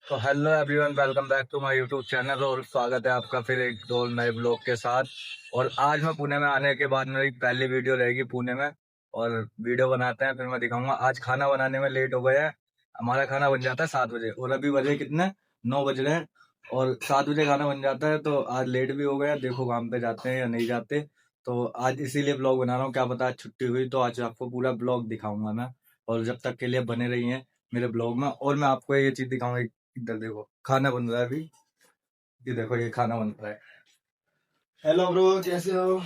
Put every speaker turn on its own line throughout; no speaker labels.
तो hello everyone, welcome back to my YouTube channel और स्वागत है आपका फिर एक दो नए ब्लॉग के साथ। और आज मैं पुणे में आने के बाद मेरी पहली वीडियो रहेगी पुणे में। और वीडियो बनाते हैं, फिर मैं दिखाऊंगा। आज खाना बनाने में लेट हो गया है। हमारा खाना बन जाता है 7 बजे और अभी बजे कितने, 9 बज रहे हैं। और 7 बजे खाना बन जाता है, तो आज लेट भी हो गया। देखो काम पे जाते हैं या नहीं जाते। तो आज इसीलिए ब्लॉग बना रहा हूँ, क्या पता आज छुट्टी हुई तो आज आपको पूरा ब्लॉग दिखाऊंगा मैं। और जब तक के लिए बने रही हैं मेरे ब्लॉग में। और मैं आपको ये चीज दिखाऊंगा, इधर देखो खाना बन रहा है अभी। ये देखो ये खाना बन रहा है।
हेलो ब्रो, कैसे हो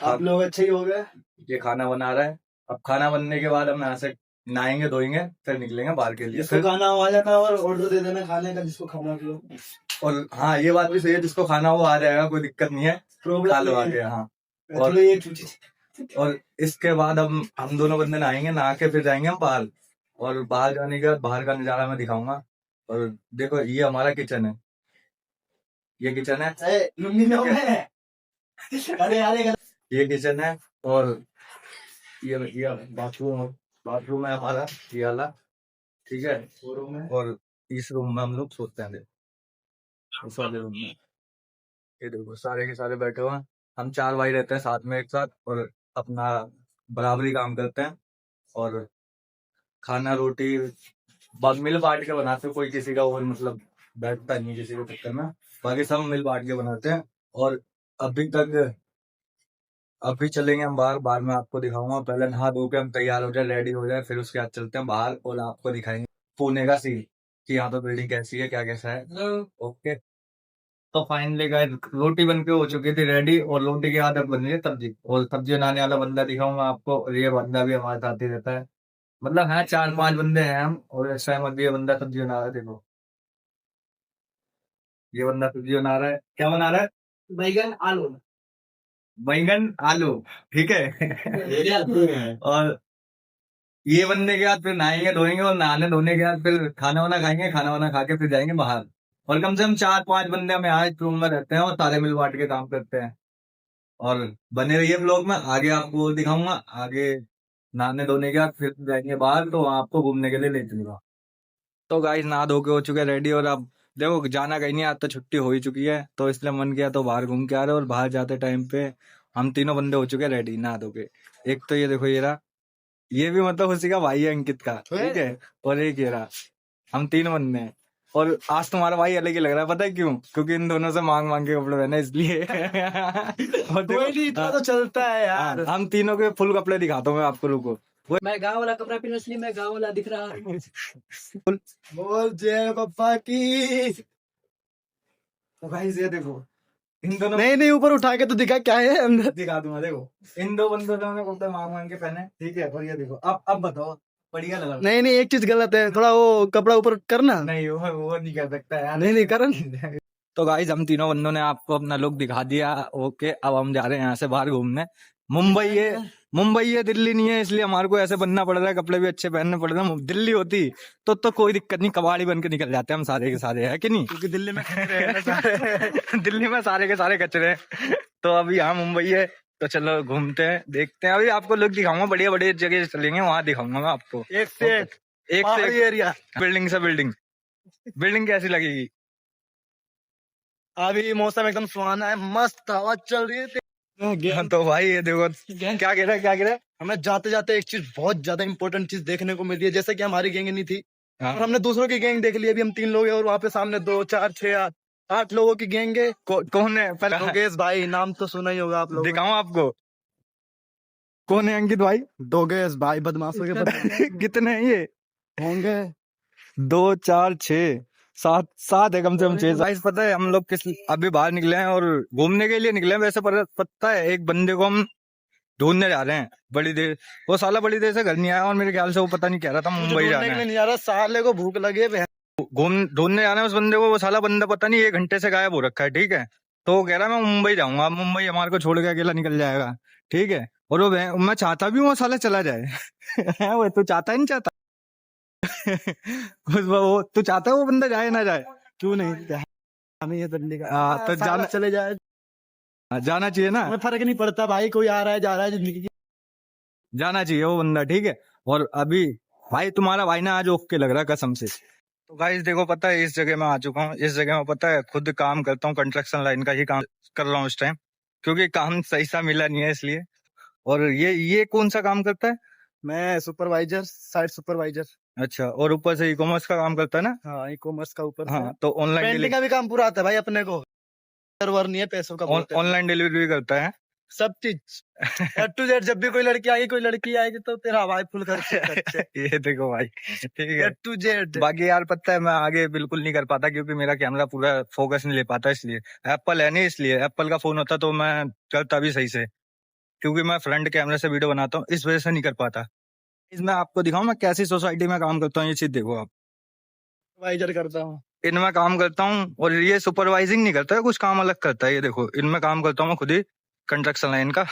आप लोग? अच्छे ही हो गए।
ये खाना बना रहा है। अब खाना बनने के बाद हम यहाँ से नहाएंगे धोएंगे, फिर निकलेंगे बाहर के लिए।
जिसको खाना हो आ जाना और ऑर्डर दे देना खाने का, जिसको खाना हो।
और हाँ, ये बात भी सही है, जिसको खाना हो आ जाएगा, कोई दिक्कत नहीं है, खा लो आके। हाँ। और इसके बाद हम दोनों बंदे नहाएंगे, नहा के फिर जाएंगे हम बाहर। और बाहर जाने के बाद बाहर का नजारा मैं दिखाऊंगा। और देखो ये हमारा किचन है, ये किचन है, ये किचन है। और ये बाथरूम है हमारा, ये वाला। ठीक है। रूम है। और इस रूम में हम लोग सोते हैं। देखो इस वाले रूम में ये देखो सारे के सारे बैठे हुए हैं। हम 4 भाई रहते हैं साथ में एक साथ, और अपना बराबरी काम करते हैं। और खाना रोटी बस मिल बांट के बनाते हैं, कोई किसी का और मतलब बैठता नहीं किसी के चक्कर में। बाकी सब मिल बांट के बनाते हैं। और अभी तक अभी चलेंगे हम बाहर। बाहर में आपको दिखाऊंगा, पहले नहा धो के हम तैयार हो जाए, रेडी हो जाए, फिर उसके बाद चलते हैं बाहर और आपको दिखाएंगे पुणे का सीन कि यहाँ पे बिल्डिंग कैसी है, क्या कैसा है। ओके। तो फाइनली गाइस रोटी बन के हो चुकी थी रेडी, और रोटी के बाद अब बन रही है सब्जी। और सब्जी बनाने वाला बंदा दिखाऊंगा आपको, और ये बंदा भी हमारे साथ ही रहता है। मतलब है 4-5 बंदे हैं हम, और इस टाइम अभी ये बंदा सब्जी बना रहा है। देखो ये बंदा सब्जी बना रहा है। क्या बना रहा है?
बैगन आलू।
बैंगन आलू। ठीक है। और ये बनने के बाद फिर नहाएंगे धोएंगे, और नहाने धोने के बाद फिर खाना वाना खाएंगे, खाना वाना खा के फिर जाएंगे बाहर। और कम से कम 4-5 बंदे हम यहाँ रूम में रहते हैं और सारे मिल बांट के काम करते हैं। और बने रहिए ब्लॉग में, आगे आपको दिखाऊंगा। आगे नहाने धोने के बाद फिर जाएंगे बाहर, तो वहाँ आपको घूमने के लिए ले चलूंगा। तो गाइस नहा धो के हो चुके रेडी, और अब देखो जाना कहीं नहीं, आज तो छुट्टी हो ही चुकी है, तो इसलिए मन किया तो बाहर घूम के आ रहे। और बाहर जाते टाइम पे हम तीनों बंदे हो चुके रेडी नहा धो के। एक तो ये देखो ये रहा, ये भी मतलब उसी का भाई है, अंकित का। ठीक है। और एक ये रहा, हम तीन बंदे हैं। और आज तुम्हारा भाई अलग ही लग रहा है, पता है क्यों? क्योंकि इन दोनों से मांग मांग के कपड़े पहने इसलिए। और
कोई नहीं, इतना तो चलता है यार।
हम तीनों के फुल कपड़े दिखाता हूँ मैं आपको, रुको।
मैं गांव वाला कपड़ा पहना, इसलिए मैं गांव वाला दिख रहा हूँ। बोल जय पप्पा की।
तो भाई ये देखो इन दोनों,
नहीं ऊपर उठा के तो दिखा क्या है अंदर।
दिखा दूंगा। देखो इन दो बंदों ने कपड़े मांग मांग के पहने। ठीक है। और ये देखो अब बताओ, बढ़िया लगा?
नहीं एक चीज गलत है, थोड़ा वो कपड़ा ऊपर करना।
नहीं वो नहीं कर सकता यार।
नहीं करन।
तो गाइस हम तीनों बंदों ने आपको अपना लुक दिखा दिया। ओके, अब हम जा रहे हैं यहाँ से बाहर घूमने। मुंबई है, दिल्ली नहीं है, इसलिए हमारे को ऐसे बनना पड़ रहा है, कपड़े भी अच्छे पहनने पड़ रहे हैं। दिल्ली होती तो कोई दिक्कत नहीं, कबाड़ी बन के निकल जाते हम सारे के सारे, है कि नहीं?
क्योंकि दिल्ली में कचरे हैं ना सारे।
दिल्ली में सारे के सारे कचरे हैं। तो अभी यहाँ मुंबई है, तो चलो घूमते हैं, देखते हैं। अभी आपको लुक दिखाऊंगा, बढ़िया बढ़िया जगह चलेंगे, वहां दिखाऊंगा मैं आपको
एक से एक एरिया,
बिल्डिंग से बिल्डिंग कैसी लगेगी।
अभी मौसम एकदम सुहाना है, मस्त हवा चल रही है।
तो भाई ये देखो क्या कह रहा है।
हमें जाते जाते एक चीज बहुत ज्यादा इंपॉर्टेंट चीज देखने को मिली है, जैसे कि हमारी गैंग नहीं थी।
हाँ।
और हमने दूसरों की गैंग देख ली। अभी हम 3 लोग हैं और वहाँ पे सामने 2 4 6 8 लोगों की गैंग है।
कौन है पहले?
दोगेश भाई, नाम तो सुना ही होगा आप लोग।
दिखाऊं आपको कौन है? अंकित भाई,
दोगेश भाई बदमाशों के
कितने हैं ये?
होंगे
2 4 6 7 है, कम से कम 6। गाइस पता है हम लोग किस अभी बाहर निकले हैं और घूमने के लिए निकले हैं वैसे, पर पता है एक बंदे को हम ढूंढने जा रहे हैं बड़ी देर। वो साला बड़ी देर से घर नहीं आया, और मेरे ख्याल से वो पता नहीं कह रहा था मुंबई जाना है।
नहीं जा रहा, साले को भूख लगी है।
ढूंढने जाना है उस बंदे को। वो साला बंदा पता नहीं 1 घंटे से गायब हो रखा है। ठीक है। तो वो कह रहा है मैं मुंबई जाऊंगा। अब मुंबई हमारे को छोड़ के अकेला निकल जाएगा। ठीक है। और वो मैं चाहता भी हूँ वो साला चला जाए। वो तू चाहता ही नहीं चाहता? वो तू चाहता है वो बंदा जाए ना जाए?
क्यों नहीं, हमें ये दिल्ली का
तो जाना
चले जाए,
जाना चाहिए ना।
हमें फर्क नहीं पड़ता भाई, कोई आ रहा है जा रहा है, जिंदगी
जाना चाहिए वो बंदा। ठीक है। और अभी भाई तुम्हारा भाई ना आज ओके लग रहा है कसम से। तो गाइस देखो, पता है इस जगह मैं आ चुका हूँ। इस जगह में पता है खुद काम करता हूँ, कंस्ट्रक्शन लाइन का ही काम कर रहा हूँ इस टाइम, क्योंकि काम सही सा मिला नहीं है इसलिए। और ये कौन सा काम करता है?
मैं सुपरवाइजर, साइट सुपरवाइजर।
अच्छा, और ऊपर से ई कॉमर्स का काम करता है ना?
हाँ, ई कॉमर्स का ऊपर से।
हाँ, तो ऑनलाइन
पेंटिंग का भी काम पूरा आता है भाई अपने को। सर्वर नहीं है, पैसों का बहुत है।
ऑनलाइन डिलीवरी भी करता है।
सब चीज A to Z। जब भी कोई लड़की आएगी तो तेरा भाई फुल खर्चे।
ये देखो भाई, ठीक है।
A to Z।
बाकी यार पता है मैं आगे बिल्कुल नहीं कर पाता, क्योंकि मेरा कैमरा पूरा फोकस नहीं ले पाता, इसलिए। एप्पल है नहीं, इसलिए एप्पल का फोन होता तो मैं करता भी सही से, क्योंकि मैं फ्रंट कैमरे से वीडियो बनाता हूँ, इस वजह से नहीं कर पाता। इसमें आपको दिखाऊं मैं कैसी सोसाइटी में काम करता हूँ, ये चीज देखो आप।
सुपरवाइजर करता हूँ।
इनमें काम करता हूँ, और ये सुपरवाइजिंग नहीं करता है, कुछ काम अलग करता है। ये देखो, इनमें काम करता हूँ मैं खुद ही, कंस्ट्रक्शन लाइन का।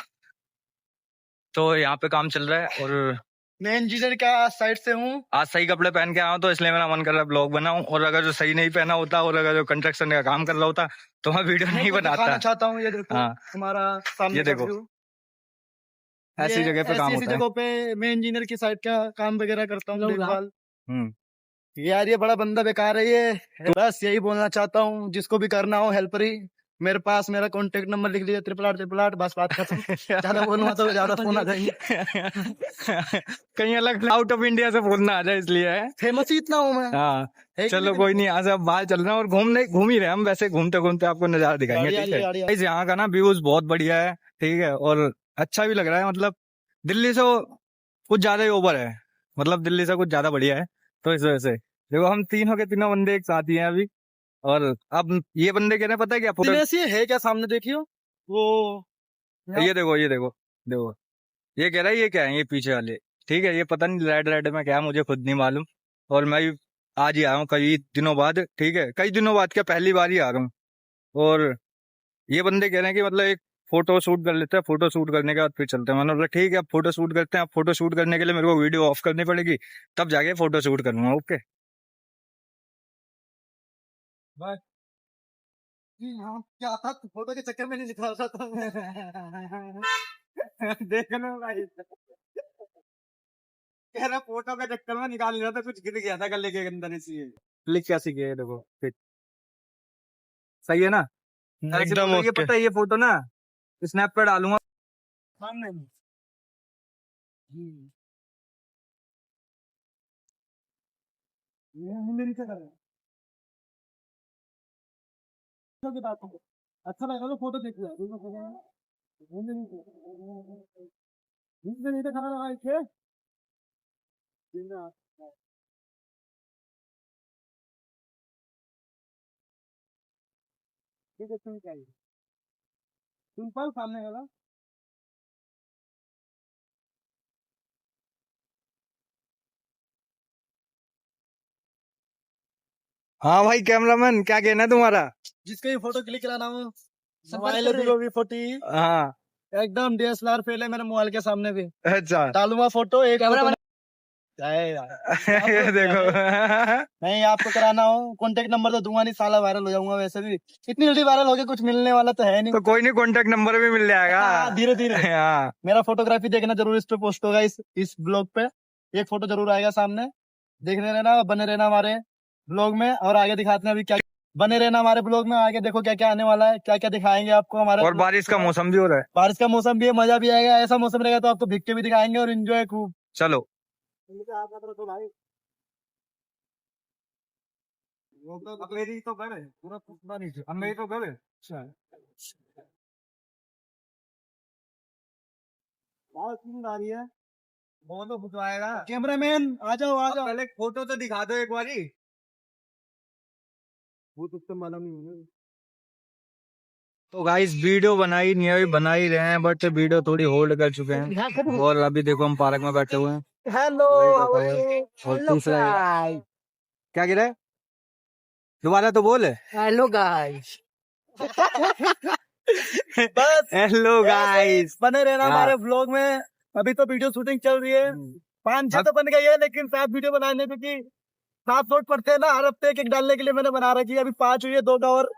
तो यहाँ पे काम चल रहा है, और
मैं इंजीनियर का साइड से हूँ।
आज सही कपड़े पहन के आया हूँ, तो इसलिए मेरा मन कर रहा है ब्लॉग बनाऊं। और अगर जो सही नहीं पहना होता, और अगर जो कंस्ट्रक्शन का काम कर रहा होता, तो मैं वीडियो नहीं बनाता।
दिखाना चाहता हूँ, ये देखो।
हाँ,
हमारा सामने
ये
का
देखो,
व्यू।
ऐसी जगह पे काम
ऐसी
होता है।
जगहों पे मैं इंजीनियर की साइड का काम वगैरह करता हूँ, देखभाल।
हम्म।
यार ये बड़ा बंदा बेकार है ये। बस यही बोलना चाहता हूँ, जिसको भी करना हो हेल्पर ही, मेरे पास मेरा कॉन्टेक्ट नंबर लिख लीजिए, 888, बस बात खत्म। ज्यादा बोलूंगा तो ज्यादा फोन आ जाएंगे।
कहीं अलग आउट ऑफ इंडिया से फोन ना आ जाए, इसलिए है।
फेमस ही इतना हूँ मैं।
हाँ, चलो कोई नहीं, आज अब बाहर चल रहे हैं और घूम ही रहे हैं हम। वैसे घूमते घूमते आपको नजारा दिखाएंगे, ठीक है। गाइस, यहाँ का ना व्यूज बहुत बढ़िया है, ठीक है, और अच्छा भी लग रहा है। मतलब दिल्ली से कुछ ज्यादा ही ओवर है, मतलब दिल्ली से कुछ ज्यादा बढ़िया है। तो इस वजह से देखो, हम तीनों के तीनों बंदे एक साथ ही हैं अभी। और अब ये बंदे कह रहे हैं, पता है क्या, फोटो
है क्या सामने देखियो वो।
ये देखो, ये देखो, देखो, ये कह रहा है ये क्या है, ये पीछे वाले, ठीक है। ये पता नहीं रेड रेड में क्या है, मुझे खुद नहीं मालूम। और मैं भी आज ही आया हूँ कई दिनों बाद, ठीक है, कई दिनों बाद, क्या पहली बार ही आ रहा हूँ। और ये बंदे कह रहे हैं कि मतलब एक फोटो शूट कर लेते हैं, फोटो शूट करने के बाद फिर चलते हैं। मैंने बोला ठीक है, अब फोटो शूट करते हैं। अब फोटो शूट करने के लिए मेरे को वीडियो ऑफ करनी पड़ेगी, तब जाके फोटो शूट करूंगा। Okay, bye.
हाँ, क्या था, फोटो के चक्कर में नहीं निकाल रहा था।
देखना भाई, कह रहा फोटो का चक्कर में निकाल रहा था, कुछ गिर गया था गले के अंदर, इसलिए क्लिक कैसे किया, देखो फिर सही है ना।
एकदम
ये
ओके।
पता है, ये फोटो ना स्नैप पे डालूंगा।
सामने मेरी क्या कर रहा है? अच्छा लगा तो फोटो देख लिया। नहीं तो खाना लगा इसे। ठीक है, तुम क्या सिंपल सामने वाला।
हाँ भाई, कैमरामैन क्या कहना है तुम्हारा?
जिसका भी फोटो क्लिक कराना हो, मोबाइल है Vivo V40,
हाँ,
एकदम DSLR फेल है मेरे मोबाइल के सामने भी।
अच्छा।
डालूंगा फोटो, एक फोटो
ये देखो।
नहीं, आपको कराना हो कॉन्टेक्ट नंबर तो दूंगा नहीं, साला वायरल हो जाऊंगा। वैसे भी इतनी जल्दी वायरल हो गया, कुछ मिलने वाला तो है नहीं।
तो कोई नहीं, कॉन्टेक्ट नंबर भी मिल जाएगा
धीरे धीरे।
हाँ,
मेरा फोटोग्राफी देखना जरूर, इस पे पोस्ट होगा, इस ब्लॉग पे एक फोटो जरूर आएगा सामने। देखने रहना, बने रहना हमारे ब्लॉग में, और आगे दिखाते हैं अभी क्या। बने रहना हमारे ब्लॉग में, आगे देखो क्या क्या आने वाला है, क्या क्या दिखाएंगे आपको हमारे।
और बारिश का मौसम भी हो रहा है।
बारिश का मौसम भी है, मजा भी आएगा। ऐसा मौसम रहेगा तो आपको भीग के भी दिखाएंगे और एंजॉय खूब।
चलो,
मेरी तो घर है, पूरा पूछना नहीं था। मेरी तो घर है। आ रही है,
फोन तो खिंचवाएगा।
कैमरामैन आ जाओ आ जाओ।
पहले फोटो तो दिखा दो एक बारी।
वो तो मालूम नहीं है।
तो गाइस, वीडियो बनाई नहीं है, अभी बना ही रहे हैं, बट वीडियो थोड़ी होल्ड कर चुके हैं। और अभी देखो हम पार्क में बैठे हुए हैं।
हेलो,
और तीसरा क्या गिरा है, दोबारा तो बोल।
Hello guys. बस
हेलो गाइस,
बने रहना
हाँ।
हमारे व्लॉग में। अभी तो वीडियो शूटिंग चल रही है, 5-6 तो बन गई है, लेकिन 7 वीडियो बनाने क्योंकि 7 लोड पड़ते हैं ना हर हफ्ते, एक एक डालने के लिए मैंने बना रखी है। अभी 5 हुई है, 2 का और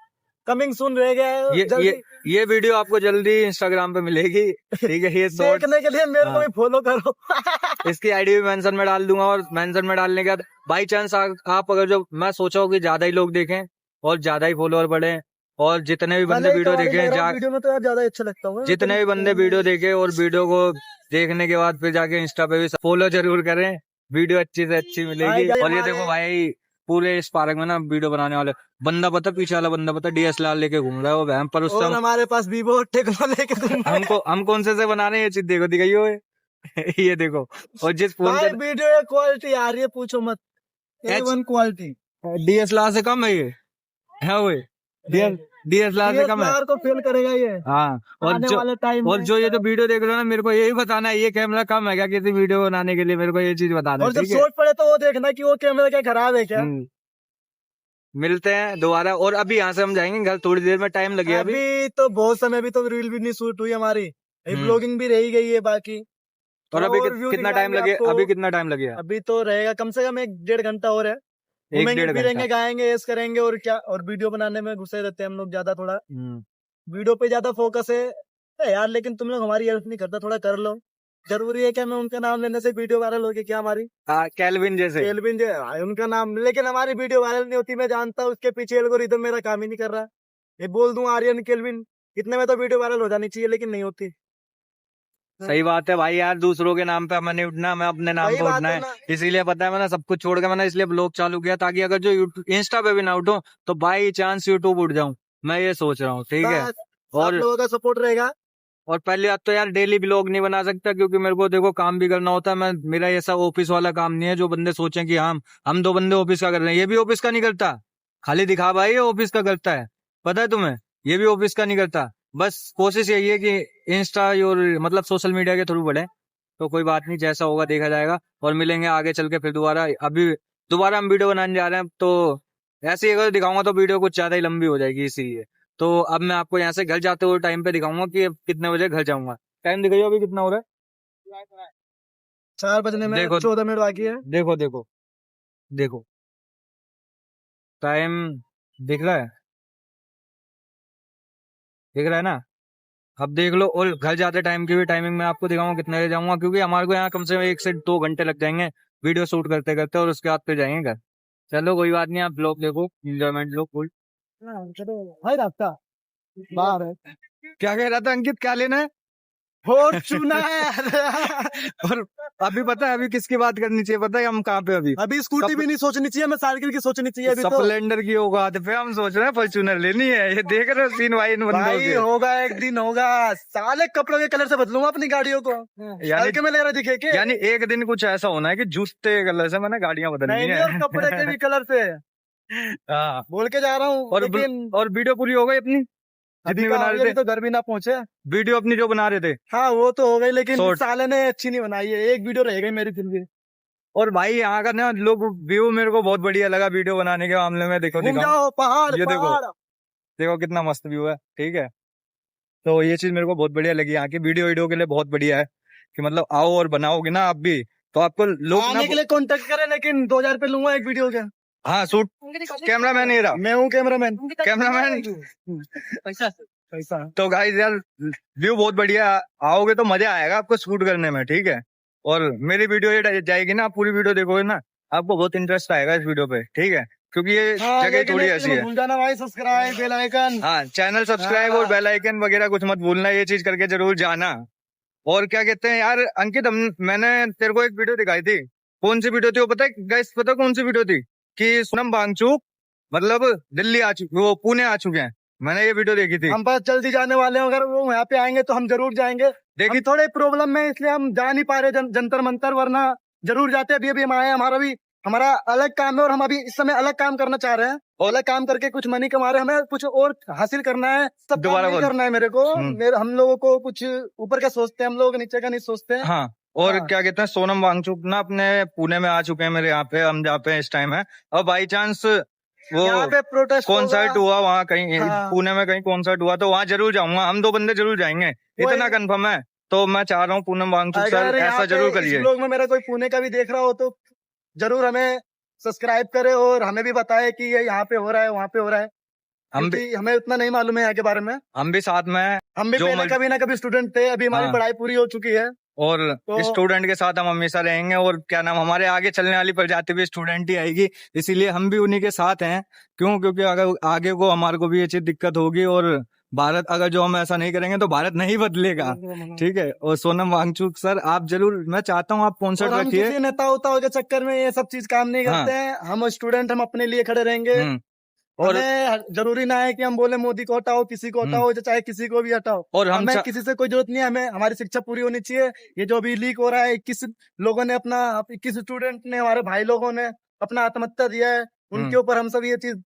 कमिंग सुन रह गया है जल्दी
ये वीडियो आपको जल्दी इंस्टाग्राम पे मिलेगी, ठीक है। ये
देखने के लिए मेरे को भी फॉलो करो।
इसकी आईडी भी मेंशन में डाल दूंगा, और मेंशन में डालने के बाद बाई चांस आप अगर जो मैं सोचा हूँ कि ज्यादा ही लोग देखें और ज्यादा ही फॉलोअर बढ़े, और जितने भी बंदे वीडियो देखें
वीडियो में तो यार ज्यादा अच्छा लगता हूँ,
जितने भी बंदे वीडियो देखे और वीडियो को देखने के बाद फिर जाके इंस्टा पे भी फॉलो जरूर करें, वीडियो अच्छी से अच्छी मिलेगी। और ये देखो भाई पूरे इस पार्क में ना वीडियो बनाने वाले बंदा पता, पीछे वाला बंदा पता DSLR लेके घूम रहा है वो वैम पर। उस
और हमारे पास वीवो टेक्नो लेके
हम कौन से बना रहे हैं ये चीज, देखो दिखाइयो ये देखो। और जिस फोन
पे वीडियो क्वालिटी आ रही है पूछो मत, A1 क्वालिटी,
DSLR से कम है ये, है वो DSLR से कम है,
को फेल करेगा ये।
हाँ। और जो ये जो वीडियो देख रहे हो ना, मेरे को यही बताना है ये कैमरा कम है क्या किसी वीडियो बनाने के लिए, मेरे को ये चीज बताना है।
और जब शॉर्ट पड़े तो वो देखना कि वो कैमरा क्या खराब है क्या।
मिलते हैं दोबारा, और अभी यहाँ से हम जाएंगे घर, थोड़ी देर में टाइम लगेगा
अभी तो बहुत समय, अभी तो रील भी नहीं शूट हुई हमारी, ब्लॉगिंग भी रह गई है बाकी।
और अभी कितना टाइम लगे, अभी कितना टाइम लगेगा? अभी
तो रहेगा कम से कम 1-1.5 घंटा और है, घूमेंगे फिरेंगे, गाएंगे, ऐस करेंगे और क्या। और वीडियो बनाने में घुसे रहते हैं हम लोग ज्यादा, थोड़ा वीडियो पे ज्यादा फोकस है यार। लेकिन तुम लोग हमारी हेल्प नहीं करता, थोड़ा कर लो। जरूरी है क्या मैं उनका नाम लेने से वीडियो वायरल होगी क्या हमारी?
कैल्विन जैसे
उनका नाम, लेकिन हमारी वीडियो वायरल नहीं होती। मैं जानता हूँ उसके पीछे एल्गोरिथम मेरा काम ही नहीं कर रहा। ये बोल दूं आर्यन केल्विन, इतने में तो वीडियो वायरल हो जानी चाहिए, लेकिन नहीं होती।
सही बात है भाई यार, दूसरों के नाम पे हमें नहीं उठना, हमें अपने नाम पे उठना है। इसीलिए पता है मैंने सब कुछ छोड़ के मैंने इसलिए ब्लॉग चालू किया, ताकि अगर जो इंस्टा पे भी ना उठो तो बाई चांस यूट्यूब उठ जाऊं, मैं ये सोच रहा हूँ, ठीक है। और
लोगों का सपोर्ट रहेगा।
और पहली बात तो यार डेली ब्लॉग नहीं बना सकता, क्योंकि मेरे को देखो काम भी करना होता है। मेरा ऐसा ऑफिस वाला काम नहीं है जो बंदे सोचें कि हम 2 बंदे ऑफिस का कर रहे हैं, ये भी ऑफिस का नहीं करता, खाली दिखा भाई ये ऑफिस का करता है, पता है तुम्हें, ये भी ऑफिस का नहीं करता। बस कोशिश यही है कि इंस्टा और मतलब सोशल मीडिया के थ्रू बढ़े, तो कोई बात नहीं, जैसा होगा देखा जाएगा। और मिलेंगे आगे चल के फिर दोबारा। अभी दोबारा हम वीडियो बनाने जा रहे हैं, तो ऐसे ही अगर दिखाऊंगा तो वीडियो कुछ ज्यादा ही लंबी हो जाएगी, इसीलिए। तो अब मैं आपको यहाँ से घर जाते हुए टाइम पे दिखाऊंगा कि कितने बजे घर जाऊंगा। टाइम दिखाइए अभी कितना हो रहा है?
4 बजने में 14 मिनट बाकी है।
देखो देखो देखो टाइम दिख रहा है, दिख रहा है ना, अब देख लो। और घर जाते टाइम की भी टाइमिंग मैं आपको दिखाऊंगा कितने बजे जाऊंगा, क्योंकि हमारे को यहाँ कम से कम 1 से 2 घंटे लग जाएंगे वीडियो शूट करते करते, और उसके बाद फिर जाएंगे घर। चलो कोई बात नहीं, आप ब्लॉग देखो, एंजॉयमेंट लो फुल।
भाई रास्ता बाहर है।
क्या कह रहा था अंकित, क्या लेना है? और अभी पता है अभी किसकी बात करनी चाहिए, पता है हम कहाँ पे अभी
स्कूटी भी नहीं सोचनी चाहिए, मैं साइकिल की सोचनी चाहिए। अभी
स्प्लेंडर की होगा तो फिर हम सोच रहे हैं फॉर्च्यूनर लेनी है। ये देख रहे हो सीन भाई,
भाई होगा एक दिन होगा, साले कपड़ों के कलर से बदलूंगा अपनी गाड़ियों को, यानी में ले रहा दिखे के?
यानी एक दिन कुछ ऐसा होना है कि जूते के कलर से मैंने गाड़ियां बदलनी है,
और कपड़े के भी कलर से।
हाँ
बोल के जा रहा हूँ।
और वीडियो पूरी हो गई अपनी जितनी बना रहे थे,
तो घर भी ना पहुंचे
वीडियो अपनी जो बना रहे थे।
हाँ वो तो हो गई, लेकिन साले ने अच्छी नहीं बनाई है, एक वीडियो रह गई मेरी फिर भी।
और भाई यहाँ का ना लोग व्यू मेरे को बहुत बढ़िया लगा वीडियो बनाने के मामले में। देखो
पहाड़,
ये देखो कितना मस्त व्यू है, ठीक है। तो ये चीज मेरे को बहुत बढ़िया लगी यहाँ की, वीडियो के लिए बहुत बढ़िया है कि मतलब आओ और बनाओगे ना आप भी, तो आपको लोग
आने के लिए कॉन्टेक्ट करें, लेकिन 2000 रुपये लूंगा एक वीडियो के।
हाँ शूट कैमरा मैन, ये रहा
मैं हूँ कैमरामैन।
पैसा तो गाइस यार व्यू बहुत बढ़िया, आओगे तो मजा आएगा आपको शूट करने में, ठीक है। और मेरी वीडियो ये जाएगी ना, आप पूरी वीडियो देखोगे ना, आपको बहुत इंटरेस्ट आएगा इस वीडियो पे, ठीक है, क्योंकि ये जगह थोड़ी ऐसी है।
भूल जाना भाई सब्सक्राइब, बेल आइकन।
हाँ चैनल सब्सक्राइब और बेल आइकन वगैरह कुछ मत भूलना, ये चीज करके जरूर जाना। और क्या कहते हैं यार अंकित, मैंने तेरे को एक वीडियो दिखाई थी, कौन सी वीडियो थी वो पता है गाइस, पता कौन सी वीडियो थी? कि सोनम वांगचुक मतलब दिल्ली आ चुके, वो पुणे आ चुके हैं, मैंने ये वीडियो देखी थी।
हम बस जल्दी जाने वाले हैं, अगर वो यहाँ पे आएंगे तो हम जरूर जाएंगे। देखिए थोड़े प्रॉब्लम में इसलिए हम जा नहीं पा रहे जंतर मंतर, वरना जरूर जाते। अभी हम आए, हमारा अलग काम है और हम अभी इस समय अलग काम करना चाह रहे हैं, और अलग काम करके कुछ मनी कमा रहे हैं, हमें कुछ और हासिल करना है, सब दोबारा करना है मेरे को। हम लोगों को कुछ ऊपर का सोचते हैं, हम लोग नीचे का नहीं सोचते हैं।
हाँ और क्या कहते हैं, सोनम वांगचुक ना अपने पुणे में आ चुके हैं मेरे यहाँ पे, हम जहाँ पे इस टाइम है। और बाई चांस वो
पे प्रोटेस्ट
कॉन्सर्ट हुआ वहाँ कहीं, पुणे में कहीं कॉन्सर्ट हुआ, तो वहाँ जरूर जाऊंगा, हम 2 बंदे जरूर जाएंगे, इतना कंफर्म है। तो मैं चाह रहा हूँ पूनम वांगचुक सर ऐसा जरूर करिए।
लोग में मेरा कोई पुणे का भी देख रहा हो तो जरूर हमें सब्सक्राइब करे और हमें भी बताए कि ये यहाँ पे हो रहा है, वहाँ पे हो रहा है।
हम भी
क्योंकि हमें उतना नहीं मालूम है यहाँ के बारे में।
हम भी साथ में
हम भी
जो
पहले कभी ना कभी स्टूडेंट थे, अभी हमारी
हाँ।
पढ़ाई पूरी हो चुकी है।
और
तो
स्टूडेंट के साथ हम हमेशा रहेंगे, और क्या नाम, हमारे आगे चलने वाली प्रजाति भी स्टूडेंट ही आएगी, इसीलिए हम भी उन्हीं के साथ हैं। क्यों? क्योंकि अगर आगे को हमारे को भी ये चीज दिक्कत होगी, और भारत अगर जो हम ऐसा नहीं करेंगे तो भारत नहीं बदलेगा। ठीक है। और सोनम वांगचुक सर, आप जरूर, मैं चाहता हूँ आप
और
कॉन्सर्ट
हम
रखिए।
किसी नेता उताओं के चक्कर में ये सब चीज काम नहीं
हाँ।
करते हैं। हम स्टूडेंट, हम अपने लिए खड़े रहेंगे।
और
हमें जरूरी ना है कि हम बोले मोदी को हटाओ, किसी को हटाओ, चाहे किसी को भी हटाओ।
और
हमें किसी से कोई जरूरत नहीं है। हमें हमारी शिक्षा पूरी होनी चाहिए। ये जो अभी लीक हो रहा है, 21 लोगों ने अपना 21 स्टूडेंट ने, हमारे भाई लोगों ने अपना आत्महत्या दिया है, उनके ऊपर हम सब ये चीज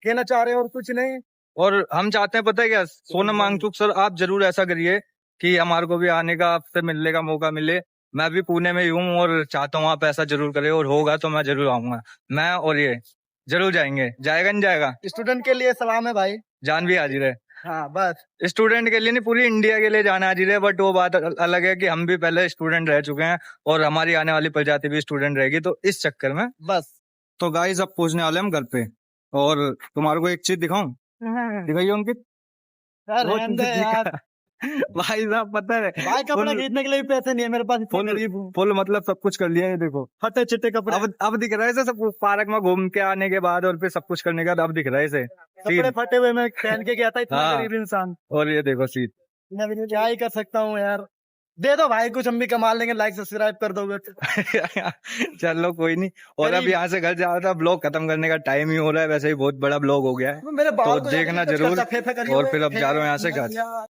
कहना चाह रहे हैं और कुछ नहीं।
और हम चाहते हैं, पता है क्या, सोनम वांगचुक सर, आप जरूर ऐसा करिए कि हमारे को भी आने का, आपसे मिलने का मौका मिले। मैं भी पुणे में ही हूँ और चाहता हूँ आप ऐसा जरूर करें, और होगा तो मैं जरूर आऊंगा। मैं और ये जरूर जाएंगे। जाएगा नहीं जाएगा?
स्टूडेंट के लिए सलाम है भाई।
जान भी हाजिर है।
हाँ बस।
स्टूडेंट के लिए नहीं, पूरी इंडिया के लिए जाना हाजिर है। बट वो बात अलग है कि हम भी पहले स्टूडेंट रह चुके हैं, और हमारी आने वाली प्रजाति भी स्टूडेंट रहेगी, तो इस चक्कर में
बस।
तो गाइस अब पहुंचने वाले हम घर पे, और तुम्हारे को एक चीज दिखाऊं? दिखाइए अंकित। वो
रहने दे
चीज़
यार।
भाई साहब, पता है,
भाई कपड़ा खरीदने के लिए भी पैसे नहीं है मेरे पास, इतना गरीब हूँ।
फुल मतलब सब कुछ कर लिया है, देखो
फटे चिट्टे कपड़े।
अब दिख रहा है इसे सब, पार्क में घूम के आने के बाद और फिर सब कुछ करने के बाद अब दिख रहा है इसे
कपड़े
सीट।
फटे हुए मैं पहन के गया था, इतना
हाँ।
गरीब इंसान।
और ये देखो सीट।
मैं भी क्या ही कर सकता हूँ यार। दे दो भाई कुछ, हम भी कमा लेंगे, लाइक सब्सक्राइब कर दोगे तो।
चलो कोई नहीं। और अब यहाँ से घर जा रहा था, ब्लॉग खत्म करने का टाइम ही हो रहा है, वैसे ही बहुत बड़ा ब्लॉग हो गया है,
मेरे बाल
तो
को
देखना
कुछ
जरूर।
करता, फेंफे करिए
और
हुए,
फिर अब जा रहे हो यहाँ से
फेंफे-
घर।